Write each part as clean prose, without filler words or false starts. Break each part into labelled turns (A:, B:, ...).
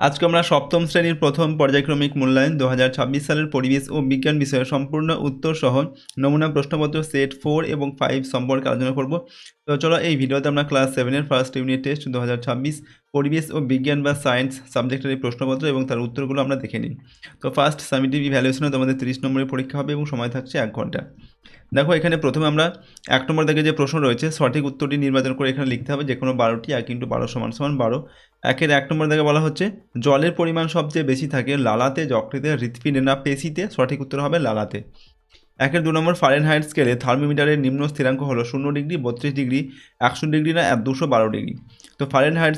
A: আজকে আমরা সপ্তম শ্রেণীর প্রথম পর্যায়ক্রমিক মূল্যায়ন 2026 সালের পরিবেশ ও বিজ্ঞান বিষয়ে সম্পূর্ণ উত্তর সহ নমুনা প্রশ্নপত্র সেট 4 এবং 5 সম্পর্কে আলোচনা করব। তো চলো এই ভিডিওতে আমরা ক্লাস 7-এর ফার্স্ট ইউনিট টেস্ট 2026 পরিবেশ ও বিজ্ঞান বা সায়েন্স সাবজেক্টের এই প্রশ্নপত্র এবং তার উত্তরগুলো আমরা দেখে নিই। তো ফার্স্ট সামেটিভ ইভ্যালুয়েশনে তোমাদের 30 নম্বরের পরীক্ষা হবে এবং সময় থাকছে 1 ঘন্টা। দেখো এখানে প্রথমে আমরা 1 নম্বর থেকে যে প্রশ্ন রয়েছে সঠিক উত্তরটি নির্বাচন করে এখানে লিখতে হবে যে কোনো 12টি 1 × 12 = 12। 1 নম্বর থেকে বলা হচ্ছে জলের পরিমাণ সবচেয়ে বেশি থাকে লালাতে, যকৃতে, হৃৎপিণ্ডে না পেশিতে। সঠিক উত্তর হবে লালাতে। 2 নম্বর ফারেনহাইট স্কেলে থার্মোমিটারের নিম্ন স্থিরাঙ্ক হলো 0 ডিগ্রি, 32 ডিগ্রি, 100 ডিগ্রি না 212 ডিগ্রি। তো ফারেনহাইট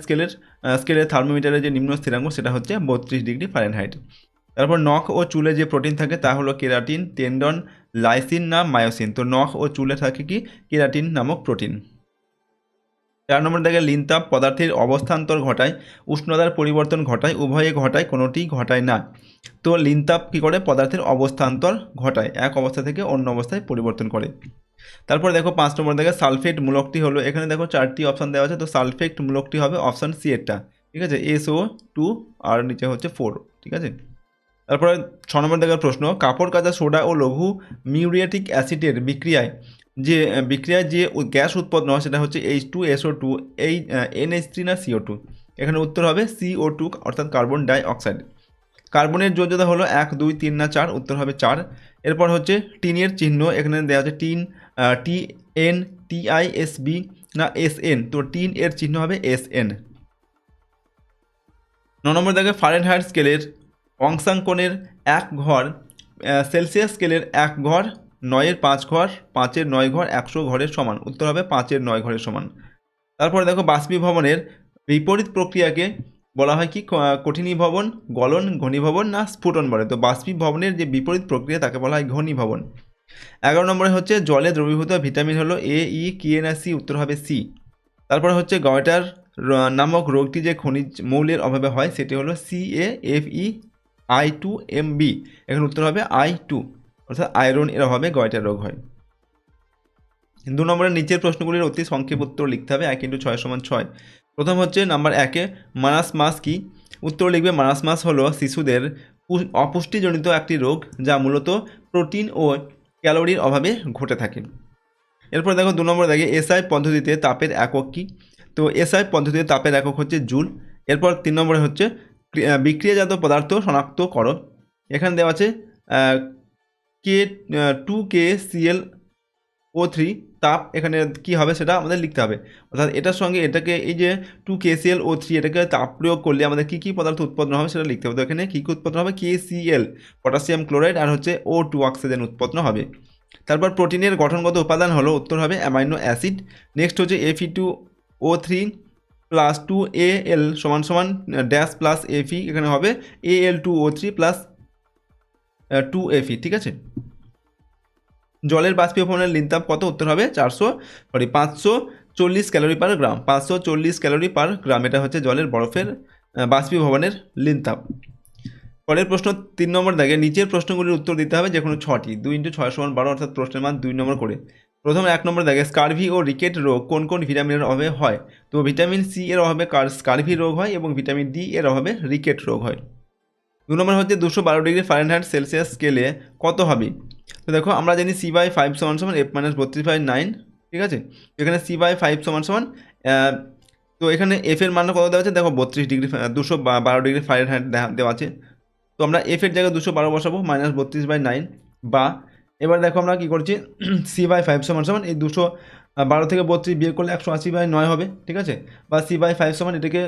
A: স্কেলে থার্মোমিটারের যে নিম্ন স্থিরাঙ্ক সেটা হচ্ছে 32 ডিগ্রি ফারেনহাইট। তারপর নখ ও চুলে যে প্রোটিন থাকে তা হলো কেরাটিন, টেন্ডন, লাইসিন না মায়োসিন। তো নখ ও চুলে থাকে কি কেরাটিন নামক প্রোটিন। 4 নম্বর দেখে লিনতাপ পদার্থের অবস্থান্তর ঘটায়, উষ্ণতার পরিবর্তন ঘটায়, উভয়ে ঘটায়, কোনোটি ঘটায় না। তো লিনতাপ কী করে? পদার্থের অবস্থান্তর ঘটায়, এক অবস্থা থেকে অন্য অবস্থায় পরিবর্তন করে। তারপর দেখো 5 নম্বর দেখে সালফেট মূলকটি হলো, এখানে দেখো 4টি অপশান দেওয়া আছে। তো সালফেট মূলকটি হবে অপশান সি এরটা, ঠিক আছে, SO2 আর নিচে হচ্ছে 4, ঠিক আছে। তারপরে 6 নম্বর দেখার প্রশ্ন, কাপড় কাচা সোডা ও লঘু মিউরিয়াটিক অ্যাসিডের বিক্রিয়ায় যে গ্যাস উৎপন্ন হয় সেটা হচ্ছে H2SO2, এই NH3 না CO2। এখানে উত্তর হবে CO2 অর্থাৎ কার্বন ডাই অক্সাইড। কার্বনের যোজ্যতা হলো 1, 2, 3 না 4, উত্তর হবে 4। এরপর হচ্ছে টিনের চিহ্ন, এখানে দেওয়া আছে টিন, TN, TISB না SN। তো টিন এর চিহ্ন হবে SN। 9 নম্বর দেখে ফারেনহাইট স্কেলের অংশাঙ্কনের 1 ঘর সেলসিয়াস স্কেলের 1 ঘর, 9-এর 5 ঘর, 5-এর 9 ঘর, 100 ঘরের সমান। উত্তর হবে 5-এর 9 ঘরের সমান। তারপরে দেখো বাষ্পীভবনের বিপরীত প্রক্রিয়াকে বলা হয় কি? কঠিনীভবন, গলন, ঘনীভবন না স্ফুটন বলে। তো বাষ্পীভবনের যে বিপরীত প্রক্রিয়া তাকে বলা হয় ঘনীভবন। 11 নম্বরে হচ্ছে জলে দ্রবীভূত ভিটামিন হলো A, E, K না C। উত্তর হবে C। তারপরে হচ্ছে গয়টার নামক রোগটি যে খনিজ মৌলের অভাবে হয় সেটি হলো CaFeI2MB। এখানে উত্তর হবে I2, অর্থাৎ আয়রন এর অভাবে গয়টার রোগ হয়। 2 নম্বরের নিচের প্রশ্নগুলির অতি সংক্ষেপ উত্তর লিখতে হবে। 1 × 6 = 6। প্রথম হচ্ছে নাম্বার 1-এ মারাসমাস কি? উত্তর লিখবে মারাসমাস হলো শিশুদের অপুষ্টিজনিত একটি রোগ যা মূলত প্রোটিন ও ক্যালোরির অভাবে ঘটে থাকে। এরপর দেখো 2 নম্বর দেখে এসআই পদ্ধতিতে তাপের একক কী? তো এসআই পদ্ধতিতে তাপের একক হচ্ছে জুল। এরপর 3 নম্বরে হচ্ছে বিক্রিয়াজাত পদার্থ শনাক্ত করো। এখানে দেওয়া আছে K2KClO3 তাপ, এখানে কি হবে সেটা আমাদের লিখতে হবে। অর্থাৎ এটার সঙ্গে এটাকে এই যে 2KClO3 এটাকে তাপ প্রয়োগ করলে আমাদের কী কী পদার্থ উৎপন্ন হবে সেটা লিখতে হবে। তো এখানে কী কী উৎপন্ন হবে? KCl পটাশিয়াম ক্লোরাইড আর হচ্ছে O2 অক্সিজেন উৎপন্ন হবে। তারপর প্রোটিনের গঠনগত উপাদান হলো, উত্তর হবে অ্যামাইনো অ্যাসিড। নেক্সট হচ্ছে Fe2O3 প্লাস 2Al সমান ড্যাশ প্লাস Fe, এখানে হবে Al2O3 প্লাস 2Fe, ঠিক আছে। জলের বাষ্পীভবনের লিনতাপ কত? উত্তর হবে 540 ক্যালোরি পার গ্রাম। 540 ক্যালোরি পার গ্রাম, এটা হচ্ছে জলের বরফের বাষ্পীভবনের লিনতাপ। পরের প্রশ্ন 3 নম্বর দাগে নিচের প্রশ্নগুলির উত্তর দিতে হবে যে কোনো 6টি। 2 × 6 = 12, অর্থাৎ প্রশ্নের মান 2 নম্বর করে। প্রথমে 1 নম্বর দাগে স্কারভি ও রিকেট রোগ কোন কোন ভিটামিনের অভাবে হয়? তো ভিটামিন সি এর অভাবে স্কারভি রোগ হয় এবং ভিটামিন ডি এর অভাবে রিকেট রোগ হয়। 2 নম্বর হচ্ছে 212 ডিগ্রি ফারেনহাইট সেলসিয়াস স্কেলে কত হবে? তো দেখো আমরা জানি C/5 = F - 32/9, ঠিক আছে। এখানে C/5 তো এখানে F এর মান কত দেওয়া আছে? দেখো 32 ডিগ্রি 212 ডিগ্রি ফারেনহাইট দেওয়া আছে। তো আমরা F এর জায়গায় 212 বসাবো, -32/9। বা এবার দেখো আমরা কী করছি, C/5 = এই 212 থেকে 32 বিয়োগ করলে 180/9 হবে, ঠিক আছে। বা C/5 এটাকে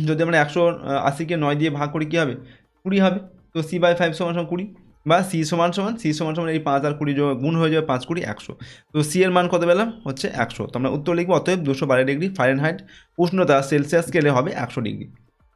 A: যদি আমরা 180কে 9 দিয়ে ভাগ করি কী হবে? 20 হবে। তো C/5 = 20। বা C = এই 5 আর 20 গুণ হয়ে যাবে, 5 × 20 = 100। তো C এর মান কত পেলাম? হচ্ছে 100। তো আমরা উত্তর লিখব অতএব 212 ডিগ্রি ফারেনহাইট উষ্ণতা সেলসিয়াস স্কেলে হবে 100 ডিগ্রি।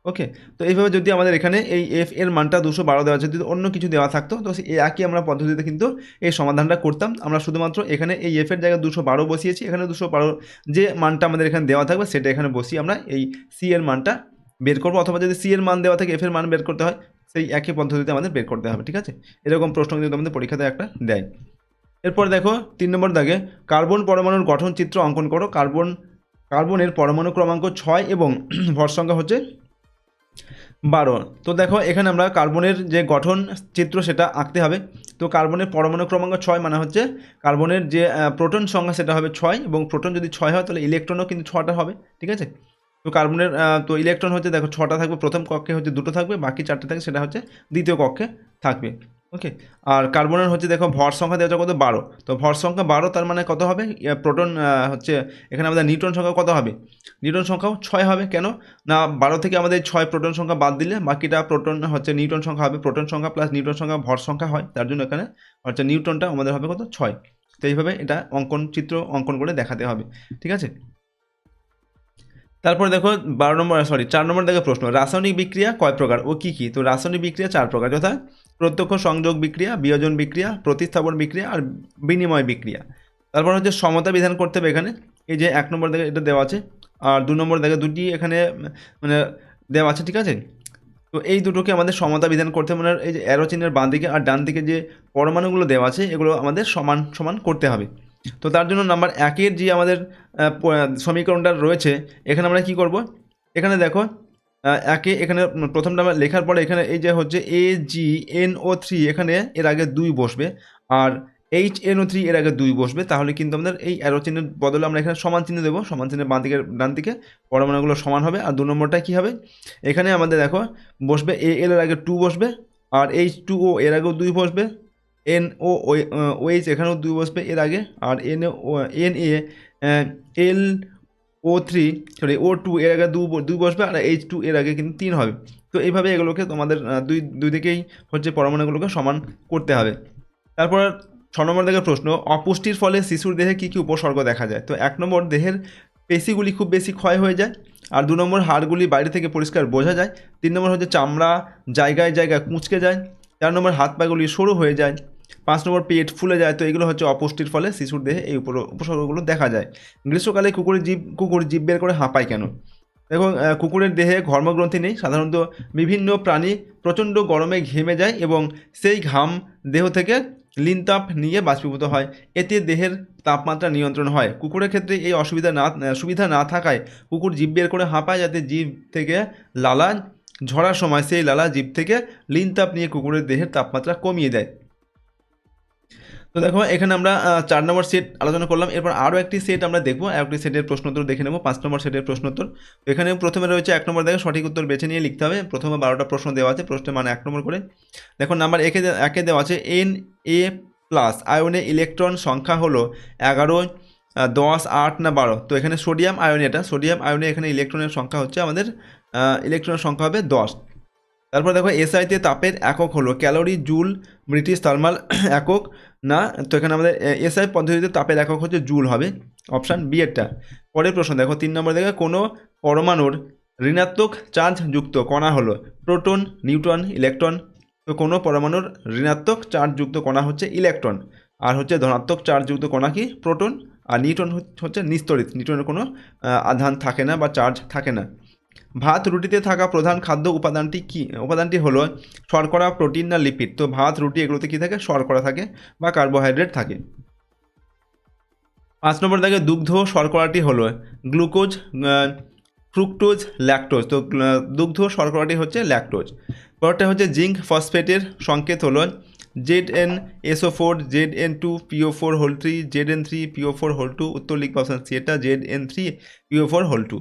A: ওকে। তো এইভাবে যদি আমাদের এখানে এই F এর মানটা 212 দেওয়া আছে, যদি অন্য কিছু দেওয়া থাকতো তো একই আমরা পদ্ধতিতে কিন্তু এই সমাধানটা করতাম। আমরা শুধুমাত্র এখানে এই F এর জায়গায় 212 বসিয়েছি, এখানে 212 যে মানটা আমাদের এখানে দেওয়া থাকবে সেটা এখানে বসিয়ে আমরা এই C এর মানটা বের করবো। অথবা যদি C এর মান দেওয়া থাকে F এর মান বের করতে হয়, সেই একই পদ্ধতিতে আমাদের বের করতে হবে, ঠিক আছে। এরকম প্রশ্ন কিন্তু আমাদের পরীক্ষাতে একটা দেয়। এরপর দেখো 3 নম্বর দাগে কার্বন পরমাণুর গঠন চিত্র অঙ্কন করো। কার্বনের পরমাণু ক্রমাঙ্ক 6 এবং ভর সংখ্যা হচ্ছে 12। তো দেখো এখানে আমরা কার্বনের যে গঠন চিত্র সেটা আঁকতে হবে। তো কার্বনের পরমাণু ক্রমাঙ্ক 6 মানে হচ্ছে কার্বনের যে প্রোটন সংখ্যা সেটা হবে 6, এবং প্রোটন যদি 6 হয় তাহলে ইলেকট্রনও কিন্তু 6টা হবে, ঠিক আছে। তো কার্বনের তো ইলেকট্রন হচ্ছে দেখো 6টা থাকবে, প্রথম কক্ষে হচ্ছে 2টো থাকবে, বাকি 4টে থাকবে সেটা হচ্ছে দ্বিতীয় কক্ষে থাকবে, ওকে। আর কার্বনের হচ্ছে দেখো ভর সংখ্যা দেওয়া কত 12, তো ভর সংখ্যা 12 তার মানে কত হবে প্রোটন হচ্ছে এখানে আমাদের নিউট্রন সংখ্যা কত হবে, নিউট্রন সংখ্যাও 6 হবে। কেন না 12 থেকে আমাদের 6 প্রোটন সংখ্যা বাদ দিলে বাকিটা প্রোটন হচ্ছে নিউট্রন সংখ্যা হবে, প্রোটন সংখ্যা প্লাস নিউট্রন সংখ্যা ভর সংখ্যা হয়, তার জন্য এখানে হচ্ছে নিউট্রনটা আমাদের হবে কত 6। তো এইভাবে এটা চিত্র অঙ্কন করে দেখাতে হবে, ঠিক আছে। তারপরে দেখো 4 নম্বর দেখো প্রশ্ন, রাসায়নিক বিক্রিয়া কয় প্রকার ও কি কি। তো রাসায়নিক বিক্রিয়া 4 প্রকার, যথা প্রত্যক্ষ সংযোগ বিক্রিয়া, বিয়োজন বিক্রিয়া, প্রতিস্থাপন বিক্রিয়া আর বিনিময় বিক্রিয়া। তারপর হচ্ছে সমতা বিধান করতে হবে এখানে, এই যে 1 নম্বর দেখে এটা দেওয়া আছে, আর 2 নম্বর দেখে দুটি এখানে মানে দেওয়া আছে, ঠিক আছে। তো এই দুটোকে আমাদের সমতা বিধান করতে হবে, মানে এই যে অ্যারো চিহ্নের বাঁ দিকে আর ডান দিকে যে পরমাণুগুলো দেওয়া আছে এগুলো আমাদের সমান সমান করতে হবে। তো তার জন্য নাম্বার 1-এর যে আমাদের সমীকরণটা রয়েছে, এখানে আমরা কি করব, এখানে দেখো একে এখানে প্রথমটা আমরা লেখার পরে এখানে এই যে হচ্ছে AgNO3 এখানে এর আগে 2 বসবে, আর HNO3 এর আগে 2 বসবে, তাহলে কিন্তু আমাদের এই অ্যারো চিহ্নের বদলে আমরা এখানে সমান চিহ্ন দেবো, সমান চিহ্নের বাঁ দিকের ডান দিকে পরমাণুগুলো সমান হবে। আর 2 নম্বরটা কী হবে, এখানে আমাদের দেখো বসবে AL এর আগে 2 বসবে, আর H2O এর আগেও 2 বসবে, NOOH এখানেও 2 বসবে এর আগে, আর O2 এর আগে 2 বসবে, আর H2 এর আগে কিন্তু 3 হবে। তো এইভাবে এগুলোকে তোমাদের দুই দিকেই হচ্ছে পরমাণুগুলোকে সমান করতে হবে। তারপর 6 নম্বর দেখে প্রশ্ন, অপুষ্টির ফলে শিশুর দেহে কী কী উপসর্গ দেখা যায়। তো 1 নম্বর দেহের পেশিগুলি খুব বেশি ক্ষয় হয়ে যায়, আর 2 নম্বর হাড়গুলি বাইরে থেকে পরিষ্কার বোঝা যায়, 3 নম্বর হচ্ছে চামড়া জায়গায় জায়গায় কুঁচকে যায়, 4 নম্বর হাত পাগুলি সরু হয়ে যায়, 5 নম্বর পেট ফুলে যায়। তো এগুলো হচ্ছে অপুষ্টির ফলে শিশুর দেহে এই উপসর্গগুলো দেখা যায়। গ্রীষ্মকালে কুকুর জীব বের করে হাঁপায় কেন। দেখো কুকুরের দেহে ঘর্মগ্রন্থি নেই, সাধারণত বিভিন্ন প্রাণী প্রচণ্ড গরমে ঘেমে যায় এবং সেই ঘাম দেহ থেকে লিনতাপ নিয়ে বাষ্পীভূত হয়, এতে দেহের তাপমাত্রা নিয়ন্ত্রণ হয়। কুকুরের ক্ষেত্রে এই সুবিধা না থাকায় কুকুর জিভ বের করে হাঁপায়, যাতে জিভ থেকে লালা ঝরার সময় সেই লালা জিভ থেকে লিনতাপ নিয়ে কুকুরের দেহের তাপমাত্রা কমিয়ে দেয়। তো দেখো এখানে আমরা 4 নম্বর সেট আলোচনা করলাম, এরপর আরও একটি সেট আমরা দেখবো, একটি সেটের প্রশ্নোত্তর দেখে নেব, 5 নম্বর সেটের প্রশ্নোত্তর। তো এখানে প্রথমে রয়েছে 1 নম্বর দেখো সঠিক উত্তর বেছে নিয়ে লিখতে হবে, প্রথমে 12টা প্রশ্ন দেওয়া আছে, প্রশ্নের মানে 1 নম্বর করে। দেখো নাম্বার একে দেওয়া আছে Na+ আয়নে ইলেকট্রন সংখ্যা হলো 11, 10, 8 না 12। তো এখানে সোডিয়াম আয়নে, সোডিয়াম আয়নে এখানে ইলেকট্রনের সংখ্যা হচ্ছে আমাদের ইলেকট্রনের সংখ্যা হবে 10। তারপর দেখো এসআইতে তাপের একক হলো ক্যালোরি, জুল, ব্রিটিশ থার্মাল একক না। তো এখানে আমাদের এসআই পদ্ধতিতে তাপের একক হচ্ছে জুল হবে, অপশান বি এরটা। পরের প্রশ্ন দেখো 3 নম্বর দেখো কোনো পরমাণুর ঋণাত্মক চার্জ যুক্ত কণা হলো প্রোটন, নিউট্রন, ইলেকট্রন। তো কোনো পরমাণুর ঋণাত্মক চার্জ যুক্ত কণা হচ্ছে ইলেকট্রন, আর হচ্ছে ধনাত্মক চার্জ যুক্ত কণা কি প্রোটন, আর নিউট্রন হচ্ছে নিস্তড়িত, নিউট্রনের কোনো আধান থাকে না বা চার্জ থাকে না। ভাত রুটিতে থাকা প্রধান খাদ্য উপাদানটি হলো শর্করা, প্রোটিন না লিপিড। তো ভাত রুটি এগুলোতে কী থাকে, শর্করা থাকে বা কার্বোহাইড্রেট থাকে। 5 নম্বর দেখে দুগ্ধ শর্করাটি হলো গ্লুকোজ, ফ্রুক্টোজ, ল্যাকটোজ। তো দুগ্ধ শর্করাটি হচ্ছে ল্যাকটোজ। পরটা হচ্ছে জিঙ্ক ফসফেটের সংকেত হলো ZnSO4, Zn2PO4(3), Zn3PO4(2). উত্তর লিখবে অপশান সি এটা, Zn3PO4(2).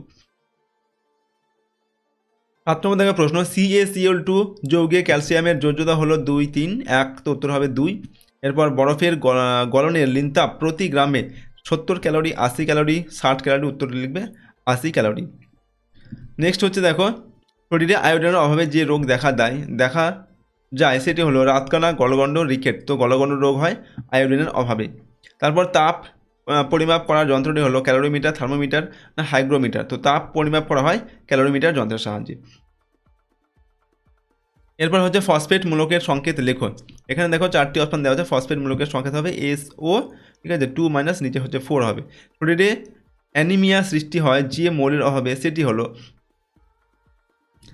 A: 7 নম্বর দেখা প্রশ্ন, CaCl2 যৌগে ক্যালসিয়ামের যোজ্যতা হলো 2, 3, 1। তো উত্তর হবে 2। এরপর বরফের গলনের লিনতাপ প্রতি গ্রামে 70 ক্যালোরি, 80 ক্যালোরি, 60 ক্যালোরি। উত্তর লিখবে 80 ক্যালোরি। নেক্সট হচ্ছে দেখো শরীরে আয়োডিনের অভাবে যে রোগ দেখা যায় সেটি হলো রাতকানা, গলগণ্ড, রিকেট। তো গলগণ্ড রোগ হয় আয়োডিনের অভাবে। তারপর তাপ পরিমাপ করার যন্ত্রটি হলো ক্যালোরিমিটার, থার্মোমিটার না হাইগ্রোমিটার। তো তাপ পরিমাপ করা হয় ক্যালোরিমিটার যন্ত্রের সাহায্যে। এরপর হচ্ছে ফসফেট মূলকের সংকেত লেখো। এখানে দেখো 4টি অপশন দেওয়া আছে, ফসফেট মূলকের সংকেত হবে SO, ঠিক আছে, 2- নিচে হচ্ছে 4 হবে। শরীরে অ্যানিমিয়া সৃষ্টি হয় যে মৌলের অভাবে, সেটি হলো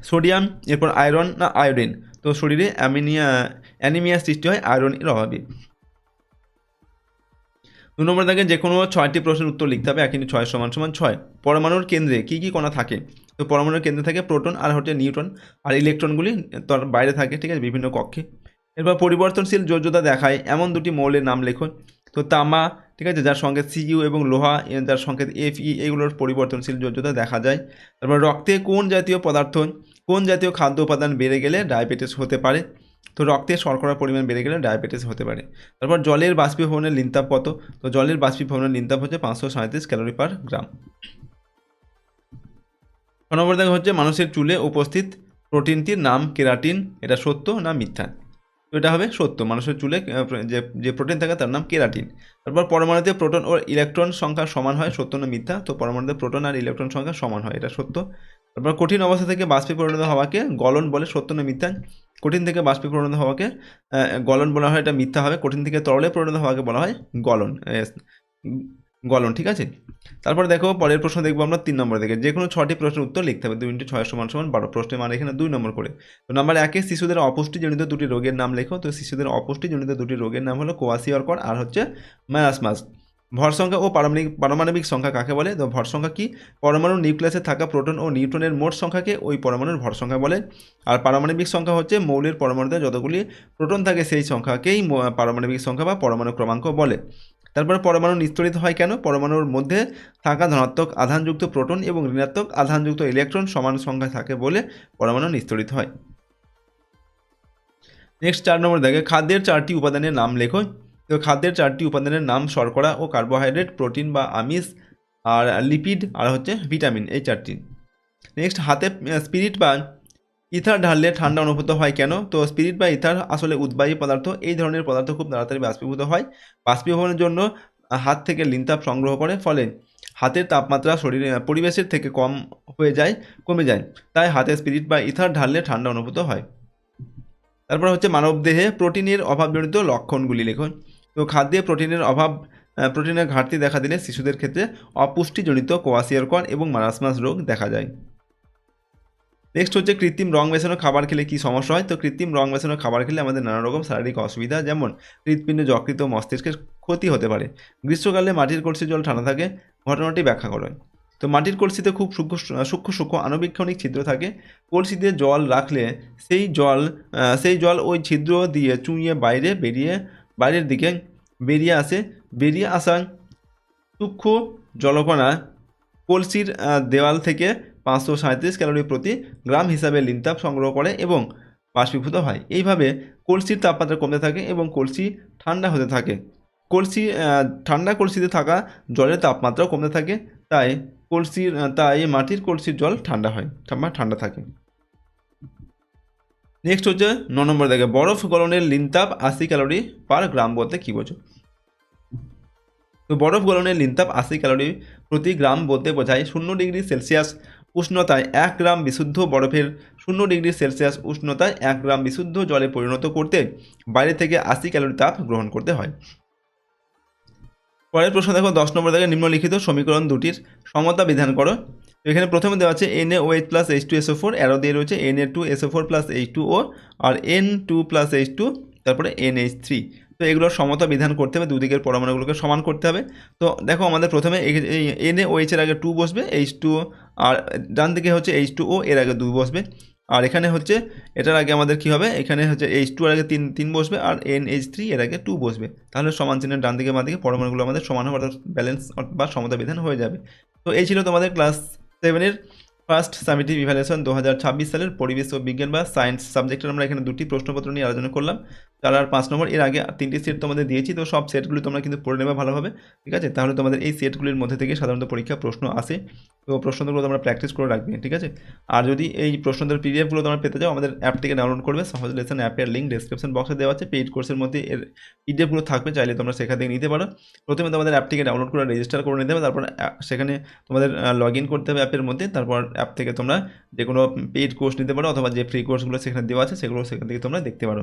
A: সোডিয়াম। এরপর আয়রন না আয়োডিন। তো শরীরে অ্যানিমিয়া সৃষ্টি হয় আয়রনের অভাবে। 2 নম্বর দেখেন যে কোনো 6টি প্রশ্নের উত্তর লিখতে হবে, কিন্তু 6 = 6। পরমাণুর কেন্দ্রে কী কী কণা থাকে। তো পরমাণুর কেন্দ্রে থাকে প্রোটন আর হচ্ছে নিউট্রন, আর ইলেকট্রনগুলি তার বাইরে থাকে, ঠিক আছে, বিভিন্ন কক্ষে। এরপর পরিবর্তনশীল যোজ্যতা দেখায় এমন দুটি মৌলের নাম লেখো। তো তামা, ঠিক আছে, যার সংকেত Cu, এবং লোহা যার সংকেত Fe, এগুলোর পরিবর্তনশীল যোজ্যতা দেখা যায়। তারপর রক্তে কোন জাতীয় খাদ্য উপাদান বেড়ে গেলে ডায়াবেটিস হতে পারে? তো রক্তে শর্করার পরিমাণ বেড়ে গেলে ডায়াবেটিস হতে পারে। তারপর জলের বাষ্পীভবনের লিনতাপ কত? তো জলের বাষ্পীভবনের লিনতাপ হচ্ছে 537 ক্যালোরি পার গ্রাম। 6 নম্বর দেখা হচ্ছে মানুষের চুলে উপস্থিত প্রোটিনটির নাম কেরাটিন, এটা সত্য না মিথ্যা? তো এটা হবে সত্য, মানুষের চুলে যে প্রোটিন থাকে তার নাম কেরাটিন। তারপর পরমাণুতে প্রোটন ও ইলেকট্রন সংখ্যা সমান হয়, সত্য না মিথ্যা? তো পরমাণুতে প্রোটন আর ইলেকট্রন সংখ্যা সমান হয়, এটা সত্য। তারপর কঠিন অবস্থা থেকে বাষ্পে পরিণত হওয়াকে গলন বলে, সত্য না মিথ্যা? কঠিন থেকে বাষ্পে পরিণত হওয়াকে গলন বলা হয়, এটা মিথ্যা হবে। কঠিন থেকে তরলে পরিণত হওয়াকে বলা হয় গলন, ঠিক আছে। তারপর দেখো পরের প্রশ্ন দেখবো আমরা 3 নম্বর থেকে। যে কোনো 6টি প্রশ্নের উত্তর লিখতে হবে, 2 × 6 = 12। প্রশ্নের মান এখানে 2 নম্বর করে। তো নাম্বার 1, শিশুদের অপুষ্টিজনিত দুটি রোগের নাম লেখো। তো শিশুদের অপুষ্টিজনিত দুটি রোগের নাম হলো কোয়াশিয়রকর আর হচ্ছে মারাসমাস। ভর সংখ্যা ও পারমাণবিক সংখ্যা কাকে বলে? তো ভর সংখ্যা কি? পরমাণুর নিউক্লিয়াসে থাকা প্রোটন ও নিউট্রনের মোট সংখ্যাকে ওই পরমাণুর ভর সংখ্যা বলে। আর পারমাণবিক সংখ্যা হচ্ছে মৌলের পরমাণুতে যতগুলি প্রোটন থাকে সেই সংখ্যাকেই পারমাণবিক সংখ্যা বা পরমাণু ক্রমাঙ্ক বলে। তারপরে পরমাণু নিস্তরিত হয় কেন? পরমাণুর মধ্যে থাকা ধনাত্মক আধানযুক্ত প্রোটন এবং ঋণাত্মক আধানযুক্ত ইলেকট্রন সমান সংখ্যায় থাকে বলে পরমাণু নিস্তরিত হয়। নেক্সট 4 নম্বর দেখে খাদ্যের 4টি উপাদানের নাম লেখো। তো খাদ্যের 4টি উপাদানের নাম শর্করা ও কার্বোহাইড্রেট, প্রোটিন বা আমিষ, আর লিপিড, আর হচ্ছে ভিটামিন, এই 4টি। নেক্সট হাতে স্পিরিট বা ইথার ঢাললে ঠান্ডা অনুভূত হয় কেন? তো স্পিরিট বা ইথার আসলে উদ্বায়ী পদার্থ, এই ধরনের পদার্থ খুব তাড়াতাড়ি বাষ্পীভূত হয়। বাষ্পীভবনের জন্য হাত থেকে লিনতাপ সংগ্রহ করে, ফলে হাতের তাপমাত্রা পরিবেশের থেকে কমে যায়, তাই হাতে স্পিরিট বা ইথার ঢাললে ঠান্ডা অনুভূত হয়। তারপর হচ্ছে মানবদেহে প্রোটিনের অভাবজনিত লক্ষণগুলি লিখুন। তো খাদ্যে প্রোটিনের ঘাটতি দেখা দিলে শিশুদের ক্ষেত্রে অপুষ্টিজনিত কোয়াশিয়রকর এবং মারাসমাস রোগ দেখা যায়। নেক্সট হচ্ছে কৃত্রিম রং মেশানো খাবার খেলে কি সমস্যা হয়? তো কৃত্রিম রং মেশানো খাবার খেলে আমাদের নানা রকম শারীরিক অসুবিধা, যেমন হৃৎপিণ্ড, যকৃৎ ও মস্তিষ্কের ক্ষতি হতে পারে। গ্রীষ্মকালে মাটির কলসির জল ঠান্ডা থাকে, ঘটনাটি ব্যাখ্যা করুন। তো মাটির কলসিতে খুব সূক্ষ্ম আণুবীক্ষণিক ছিদ্র থাকে। কলসিতে জল রাখলে সেই জল ওই ছিদ্র দিয়ে চুঁইয়ে বাইরের দিকে বেরিয়ে আসা সূক্ষ্ম জলকণা কলসির দেওয়াল থেকে 537 ক্যালোরি প্রতি গ্রাম হিসাবে লিনতাপ সংগ্রহ করে এবং বাষ্পীভূত হয়। এইভাবে কলসির তাপমাত্রা কমতে থাকে এবং কলসি ঠান্ডা হতে থাকে। ঠান্ডা কলসিতে থাকা জলের তাপমাত্রাও কমতে থাকে, তাই মাটির কলসির জল ঠান্ডা থাকে। নেক্সট হচ্ছে 9 নম্বর দেখে বরফ গলনের লিনতাপ 80 ক্যালোরি পার গ্রাম বলতে কী বোঝো? তো বরফ গলনের লিনতাপ 80 ক্যালোরি প্রতি গ্রাম বলতে বোঝায় 0 ডিগ্রি সেলসিয়াস উষ্ণতায় 1 গ্রাম বিশুদ্ধ বরফের 0 ডিগ্রি সেলসিয়াস উষ্ণতায় 1 গ্রাম বিশুদ্ধ জলে পরিণত করতে বাইরে থেকে 80 ক্যালোরি তাপ গ্রহণ করতে হয়। পরের প্রশ্ন দেখো 10 নম্বর দেখে নিম্নলিখিত সমীকরণ দুটির সমতা বিধান করো। তো এখানে প্রথমে দেওয়া আছে NaOH প্লাস H2SO4, অ্যারো দিয়ে রয়েছে Na2SO4 প্লাস H2O আর N2 প্লাস H2, তারপরে NH3। তো এগুলোর সমতা বিধান করতে হবে, দুদিকের পরমাণুগুলোকে সমান করতে হবে। তো দেখো আমাদের প্রথমে এই NaOH এর আগে 2 বসবে, H2 আর ডান দিকে হচ্ছে H2O, এর আগে 2 বসবে। আর এখানে হচ্ছে এটার আগে আমাদের কি হবে, এখানে হচ্ছে H2 এর আগে 3 বসবে আর NH3 এর আগে 2 বসবে। তাহলে সমান চিহ্নের ডান দিকে বাঁ দিকে পরমাণুগুলো আমাদের সমান হবে, অর্থাৎ ব্যালেন্স বা সমতা বিধান হয়ে যাবে। তো এই ছিল তোমাদের ক্লাস 7-এর ফার্স্ট সামেটিভ ইভ্যালুয়েশন 2026 সালের পরিবেশ ও বিজ্ঞান বা সায়েন্স সাবজেক্টের আমরা এখানে 2টি প্রশ্নপত্র নিয়ে আলোচনা করলাম। 4 আর 5 নম্বর, এর আগে 3টি সেট তোমাদের দিয়েছি। তো সব সেটগুলি তোমরা কিন্তু পড়ে নেবে ভালোভাবে, ঠিক আছে? তাহলে তোমাদের এই সেটগুলির মধ্যে থেকে সাধারণত পরীক্ষা প্রশ্ন আসে। তো প্রশ্নগুলো তোমরা প্র্যাকটিস করে রাখবে, ঠিক আছে? আর যদি এই প্রশ্নদের পিডিএফগুলো তোমরা পেতে চাও, আমাদের অ্যাপ থেকে ডাউনলোড করবে। সহজ লেসন অ্যাপের লিঙ্ক ডেসক্রিপশন বক্সে দেওয়া আছে। পেইড কোর্সের মধ্যে এর পিডিএফগুলো থাকবে, চাইলে তোমরা সেখান থেকে নিতে পারো। প্রথমে তোমাদের অ্যাপ থেকে ডাউনলোড করে রেজিস্টার করে নিতে হবে, তারপর সেখানে তোমাদের লগ ইন করতে হবে অ্যাপের মধ্যে। তারপর অ্যাপ থেকে তোমরা যে কোনো পেইড কোর্স নিতে পারো, অথবা যে ফ্রি কোর্সগুলো সেখানে দেওয়া আছে সেগুলো সেখান থেকে তোমরা দেখতে পারো।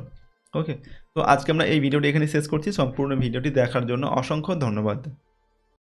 A: ওকে, তো আজকে আমরা এই ভিডিওটি এখানে শেষ করছি। সম্পূর্ণ ভিডিওটি দেখার জন্য অসংখ্য ধন্যবাদ।